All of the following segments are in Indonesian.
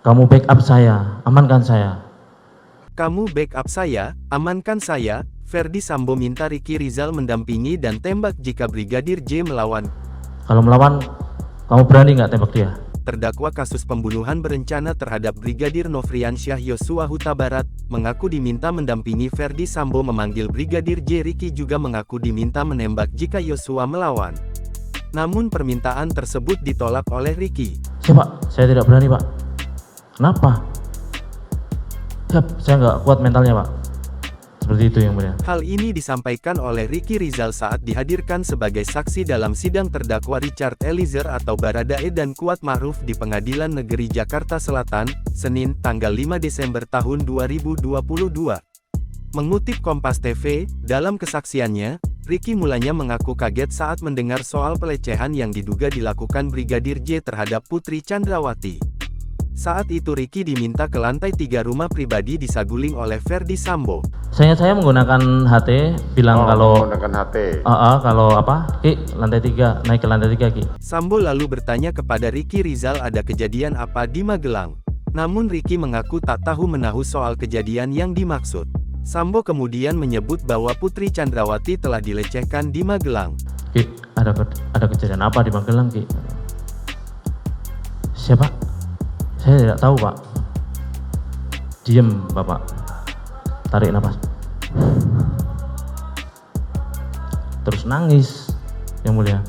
Kamu backup saya, amankan saya. Kamu backup saya, amankan saya. Ferdy Sambo minta Ricky Rizal mendampingi dan tembak jika Brigadir J melawan. Kalau melawan, kamu berani nggak tembak dia? Terdakwa kasus pembunuhan berencana terhadap Brigadir Nofriansyah Yosua Huta Barat, mengaku diminta mendampingi Ferdy Sambo memanggil Brigadir J. Ricky juga mengaku diminta menembak jika Yosua melawan. Namun permintaan tersebut ditolak oleh Ricky. Pak, saya tidak berani Pak. Kenapa? Siap, saya nggak kuat mentalnya Pak. Seperti itu yang mulia. Hal ini disampaikan oleh Ricky Rizal saat dihadirkan sebagai saksi dalam sidang terdakwa Richard Eliezer atau Baradae dan Kuat Ma'ruf di Pengadilan Negeri Jakarta Selatan, Senin, tanggal 5 Desember tahun 2022. Mengutip Kompas TV, dalam kesaksiannya, Ricky mulanya mengaku kaget saat mendengar soal pelecehan yang diduga dilakukan Brigadir J terhadap Putri Chandrawati. Saat itu Ricky diminta ke lantai 3 rumah pribadi di Saguling oleh Ferdy Sambo. Saya menggunakan HT, bilang kalau menggunakan HT. Kalau apa? Ki, lantai 3, naik ke lantai 3 Ki. Sambo lalu bertanya kepada Ricky Rizal ada kejadian apa di Magelang. Namun Ricky mengaku tak tahu menahu soal kejadian yang dimaksud. Sambo kemudian menyebut bahwa Putri Chandrawati telah dilecehkan di Magelang. Ki, ada kejadian apa di Magelang Ki? Siapa? Saya tidak tahu Pak. Diam Bapak. Tarik nafas. Terus nangis, yang mulia.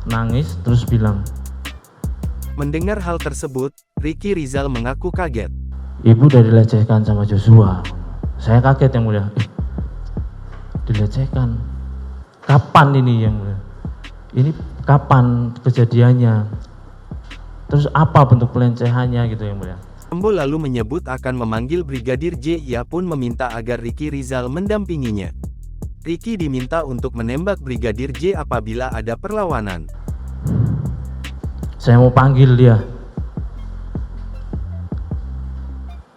Nangis terus bilang. Mendengar hal tersebut, Ricky Rizal mengaku kaget. Ibu udah dilecehkan sama Joshua. Saya kaget yang mulia. Dilecehkan. Kapan ini yang mulia? Ini kapan kejadiannya? Terus apa bentuk pelecehannya gitu yang mulia? Sambo lalu menyebut akan memanggil Brigadir J. Ia pun meminta agar Ricky Rizal mendampinginya. Ricky diminta untuk menembak Brigadir J apabila ada perlawanan. Saya mau panggil dia.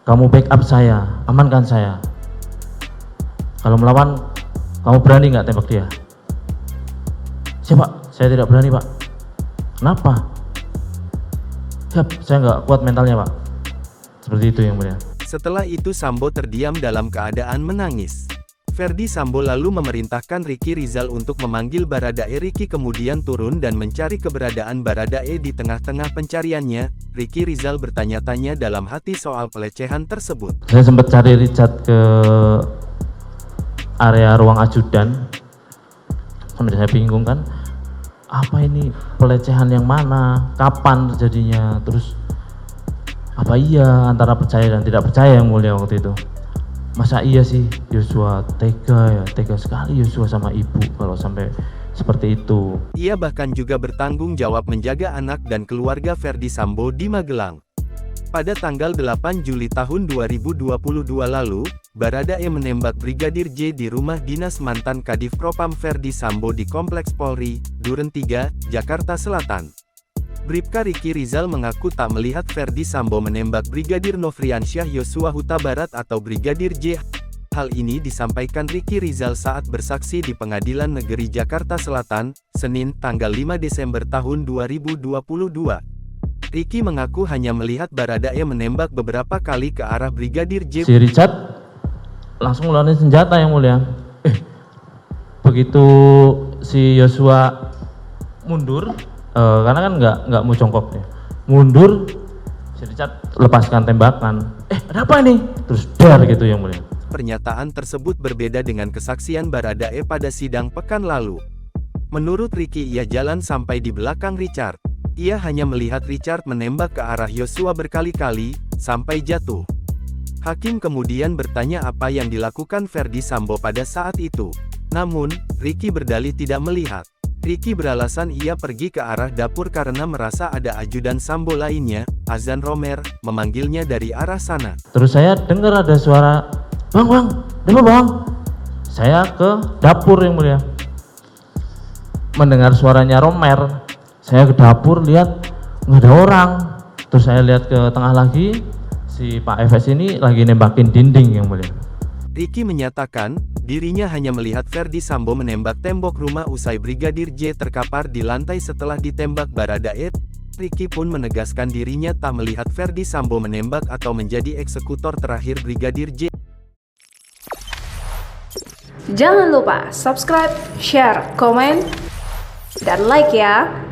Kamu backup saya, amankan saya. Kalau melawan, kamu berani nggak tembak dia? Siap Pak, saya tidak berani Pak. Kenapa? Siap, saya nggak kuat mentalnya Pak. Seperti itu yang mulia. Setelah itu Sambo terdiam dalam keadaan menangis. Ferdy Sambo lalu memerintahkan Ricky Rizal untuk memanggil Baradae. Ricky kemudian turun dan mencari keberadaan Baradae. Di tengah-tengah pencariannya, Ricky Rizal bertanya-tanya dalam hati soal pelecehan tersebut. Saya sempat cari Richard ke area ruang ajudan. Sampai saya bingung kan. Apa ini pelecehan yang mana, kapan terjadinya, terus apa iya antara percaya dan tidak percaya yang mulia waktu itu. Masa iya sih Yosua tega sekali Yosua sama ibu kalau sampai seperti itu. Ia bahkan juga bertanggung jawab menjaga anak dan keluarga Ferdy Sambo di Magelang. Pada tanggal 8 Juli tahun 2022 lalu, Baradae menembak Brigadir J di rumah dinas mantan Kadif Propam Ferdy Sambo di Kompleks Polri, Duren 3, Jakarta Selatan. Bribka Ricky Rizal mengaku tak melihat Ferdy Sambo menembak Brigadir Nofriansyah Yosua Huta Barat atau Brigadir J. Hal ini disampaikan Ricky Rizal saat bersaksi di Pengadilan Negeri Jakarta Selatan, Senin, tanggal 5 Desember tahun 2022. Ricky mengaku hanya melihat Baradae menembak beberapa kali ke arah Brigadir J. Si Richard langsung ngeluarin senjata yang mulia. Begitu si Yosua mundur, karena kan nggak mau jongkok ya. Mundur, si Richard lepaskan tembakan. Ada apa ini? Terus dar gitu yang mulia. Pernyataan tersebut berbeda dengan kesaksian Baradae pada sidang pekan lalu. Menurut Ricky ia jalan sampai di belakang Richard. Ia hanya melihat Richard menembak ke arah Yosua berkali-kali, sampai jatuh. Hakim kemudian bertanya apa yang dilakukan Ferdy Sambo pada saat itu. Namun, Ricky berdalih tidak melihat. Ricky beralasan ia pergi ke arah dapur karena merasa ada ajudan Sambo lainnya, Azan Romer, memanggilnya dari arah sana. Terus saya dengar ada suara, Bang, ada bang? Saya ke dapur yang mulia. Mendengar suaranya Romer. Saya ke dapur lihat nggak ada orang. Terus saya lihat ke tengah lagi, si Pak FS ini lagi nembakin dinding yang mulia. Ricky menyatakan, dirinya hanya melihat Ferdy Sambo menembak tembok rumah usai Brigadir J terkapar di lantai setelah ditembak Baradae. Ricky pun menegaskan dirinya tak melihat Ferdi Sambo menembak atau menjadi eksekutor terakhir Brigadir J. Jangan lupa subscribe, share, komen, dan like ya.